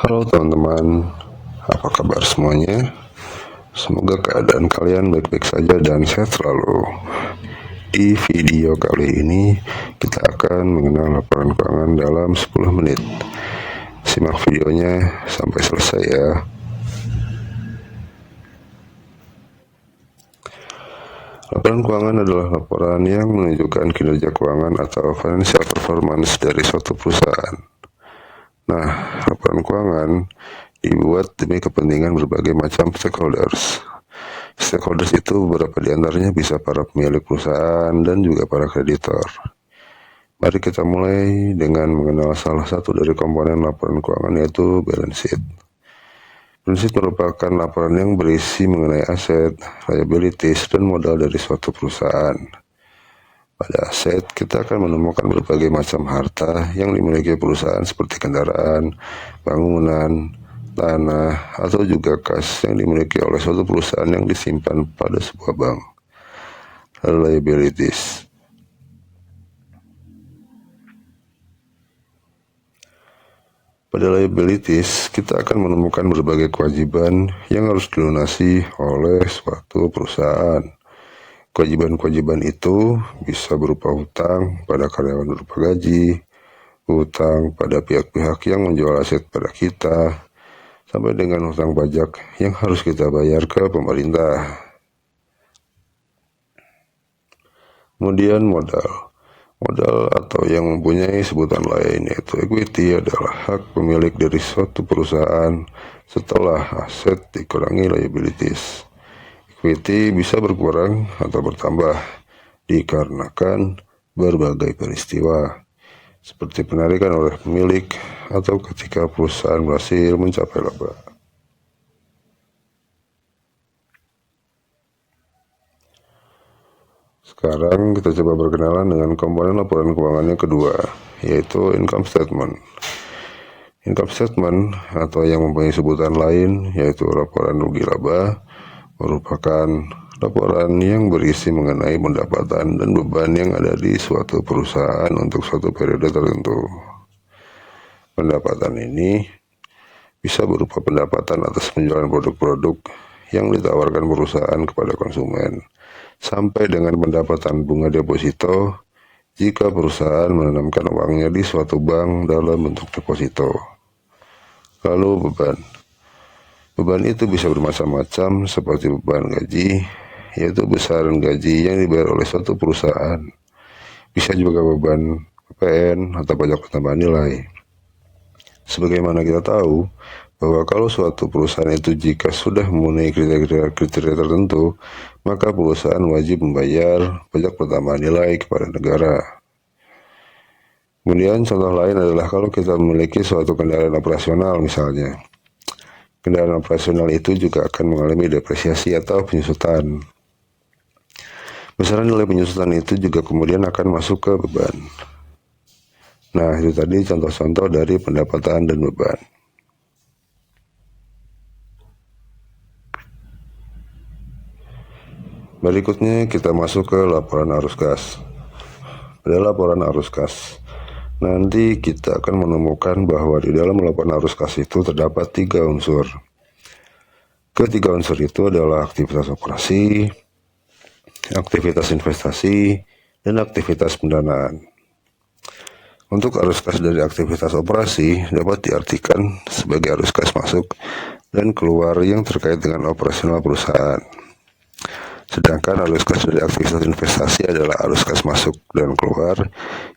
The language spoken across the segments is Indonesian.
Halo teman-teman, apa kabar semuanya? Semoga keadaan kalian baik-baik saja dan sehat selalu. Di video kali ini kita akan mengenal laporan keuangan dalam 10 menit. Simak videonya sampai selesai ya. Laporan keuangan adalah laporan yang menunjukkan kinerja keuangan atau financial performance dari suatu perusahaan. Nah, laporan keuangan dibuat demi kepentingan berbagai macam stakeholders. Stakeholders itu beberapa diantaranya bisa para pemilik perusahaan dan juga para kreditor. Mari kita mulai dengan mengenal salah satu dari komponen laporan keuangan, yaitu balance sheet. Balance sheet merupakan laporan yang berisi mengenai aset, liabilities, dan modal dari suatu perusahaan. Pada aset, kita akan menemukan berbagai macam harta yang dimiliki perusahaan seperti kendaraan, bangunan, tanah, atau juga kas yang dimiliki oleh suatu perusahaan yang disimpan pada sebuah bank. Liabilities. Pada liabilities, kita akan menemukan berbagai kewajiban yang harus dilunasi oleh suatu perusahaan. Kewajiban-kewajiban itu bisa berupa hutang pada karyawan berupa gaji, hutang pada pihak-pihak yang menjual aset pada kita, sampai dengan hutang pajak yang harus kita bayar ke pemerintah. Kemudian modal. Modal atau yang mempunyai sebutan lain yaitu equity adalah hak pemilik dari suatu perusahaan setelah aset dikurangi liabilities. Equity bisa berkurang atau bertambah dikarenakan berbagai peristiwa, seperti penarikan oleh pemilik atau ketika perusahaan berhasil mencapai laba. Sekarang kita coba berkenalan dengan komponen laporan keuangan yang kedua, yaitu income statement. Income statement atau yang mempunyai sebutan lain yaitu laporan rugi laba merupakan laporan yang berisi mengenai pendapatan dan beban yang ada di suatu perusahaan untuk suatu periode tertentu. Pendapatan ini bisa berupa pendapatan atas penjualan produk-produk yang ditawarkan perusahaan kepada konsumen, sampai dengan pendapatan bunga deposito jika perusahaan menanamkan uangnya di suatu bank dalam bentuk deposito. Lalu beban. Beban itu bisa bermacam-macam seperti beban gaji, yaitu besaran gaji yang dibayar oleh suatu perusahaan. Bisa juga beban PPN atau pajak pertambahan nilai. Sebagaimana kita tahu bahwa kalau suatu perusahaan itu jika sudah memenuhi kriteria tertentu, maka perusahaan wajib membayar pajak pertambahan nilai kepada negara. Kemudian contoh lain adalah kalau kita memiliki suatu kendaraan operasional misalnya. Kendaraan operasional itu juga akan mengalami depresiasi atau penyusutan. Besaran nilai penyusutan itu juga kemudian akan masuk ke beban. Nah, itu tadi contoh-contoh dari pendapatan dan beban. Berikutnya kita masuk ke laporan arus kas. Pada laporan arus kas, nanti kita akan menemukan bahwa di dalam laporan arus kas itu terdapat 3 unsur. Ketiga unsur itu adalah aktivitas operasi, aktivitas investasi, dan aktivitas pendanaan. Untuk arus kas dari aktivitas operasi dapat diartikan sebagai arus kas masuk dan keluar yang terkait dengan operasional perusahaan. Sedangkan arus kas dari aktivitas investasi adalah arus kas masuk dan keluar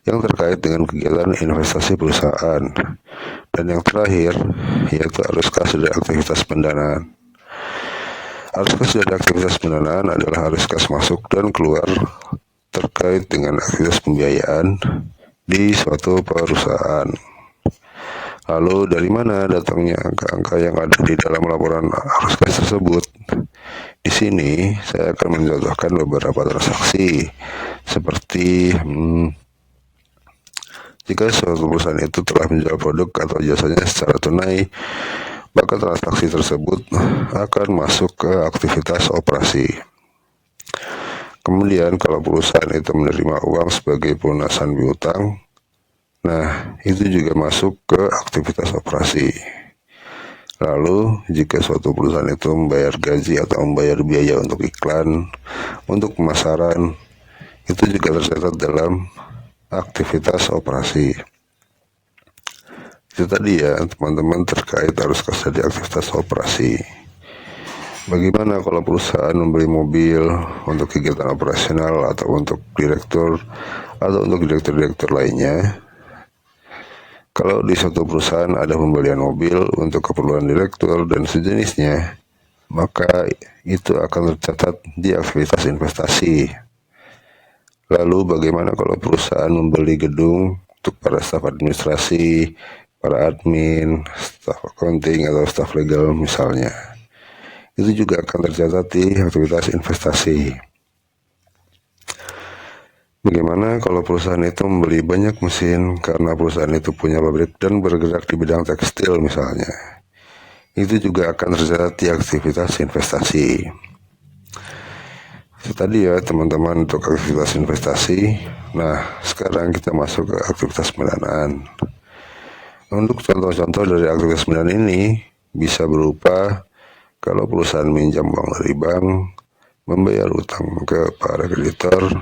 yang terkait dengan kegiatan investasi perusahaan. Dan yang terakhir yaitu arus kas dari aktivitas pendanaan. Arus kas dari aktivitas pendanaan adalah arus kas masuk dan keluar terkait dengan aktivitas pembiayaan di suatu perusahaan. Lalu dari mana datangnya angka-angka yang ada di dalam laporan arus kas tersebut? Di sini saya akan mencontohkan beberapa transaksi seperti jika suatu perusahaan itu telah menjual produk atau jasanya secara tunai, maka transaksi tersebut akan masuk ke aktivitas operasi. Kemudian kalau perusahaan itu menerima uang sebagai pelunasan piutang, nah itu juga masuk ke aktivitas operasi. Lalu, jika suatu perusahaan itu membayar gaji atau membayar biaya untuk iklan, untuk pemasaran, itu juga tercatat dalam aktivitas operasi. Itu tadi ya teman-teman terkait arus kas dari aktivitas operasi. Bagaimana kalau perusahaan membeli mobil untuk kegiatan operasional atau untuk direktur atau untuk direktur-direktur lainnya? Kalau di suatu perusahaan ada pembelian mobil untuk keperluan direktur dan sejenisnya, maka itu akan tercatat di aktivitas investasi. Lalu bagaimana kalau perusahaan membeli gedung untuk para staf administrasi, para admin, staf accounting atau staf legal misalnya? Itu juga akan tercatat di aktivitas investasi. Bagaimana kalau perusahaan itu membeli banyak mesin karena perusahaan itu punya pabrik dan bergerak di bidang tekstil misalnya? Itu juga akan tercatat di aktivitas investasi. Itu tadi ya teman-teman untuk aktivitas investasi. Nah, sekarang kita masuk ke aktivitas pendanaan. Untuk contoh-contoh dari aktivitas pendanaan ini bisa berupa kalau perusahaan minjam uang dari bank, membayar utang ke para kreditor,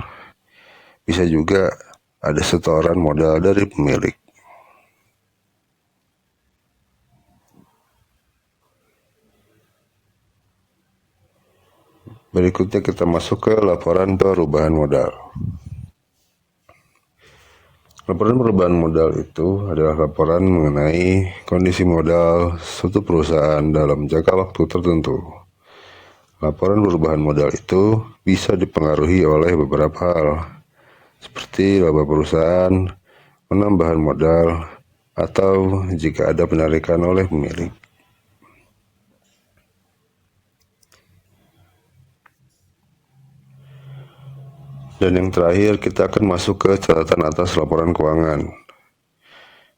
bisa juga ada setoran modal dari pemilik. Berikutnya kita masuk ke laporan perubahan modal. Laporan perubahan modal itu adalah laporan mengenai kondisi modal suatu perusahaan dalam jangka waktu tertentu. Laporan perubahan modal itu bisa dipengaruhi oleh beberapa hal, seperti laba perusahaan, penambahan modal, atau jika ada penarikan oleh pemilik. Dan yang terakhir kita akan masuk ke catatan atas laporan keuangan.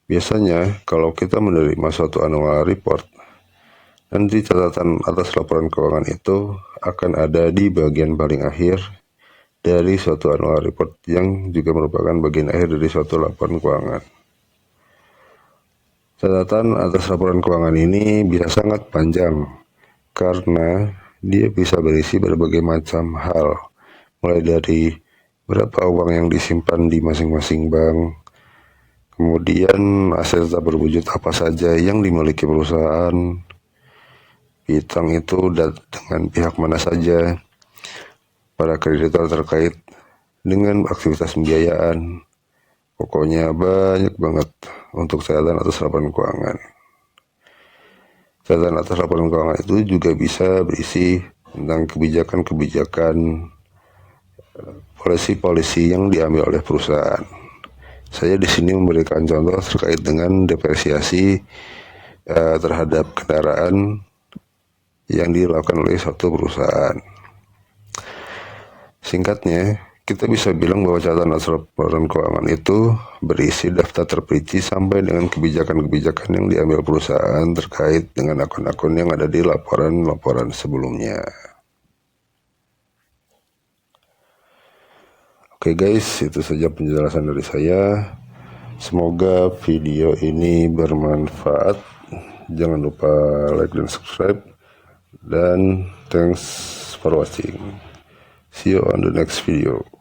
Biasanya kalau kita menerima suatu annual report, nanti catatan atas laporan keuangan itu akan ada di bagian paling akhir dari suatu annual report yang juga merupakan bagian akhir dari suatu laporan keuangan. Catatan atas laporan keuangan ini bisa sangat panjang karena dia bisa berisi berbagai macam hal, mulai dari berapa uang yang disimpan di masing-masing bank, kemudian aset tetap berwujud apa saja yang dimiliki perusahaan, piutang itu dengan pihak mana saja, para kreditor terkait dengan aktivitas pembiayaan. Pokoknya banyak banget untuk catatan atas laporan keuangan. Catatan atas laporan keuangan itu juga bisa berisi tentang kebijakan-kebijakan, polisi-polisi yang diambil oleh perusahaan. Saya di sini memberikan contoh terkait dengan depresiasi terhadap kendaraan yang dilakukan oleh suatu perusahaan. Singkatnya, kita bisa bilang bahwa catatan atas laporan keuangan itu berisi daftar terperinci sampai dengan kebijakan-kebijakan yang diambil perusahaan terkait dengan akun-akun yang ada di laporan-laporan sebelumnya. Oke guys, itu saja penjelasan dari saya. Semoga video ini bermanfaat. Jangan lupa like dan subscribe. Dan thanks for watching. See you on the next video.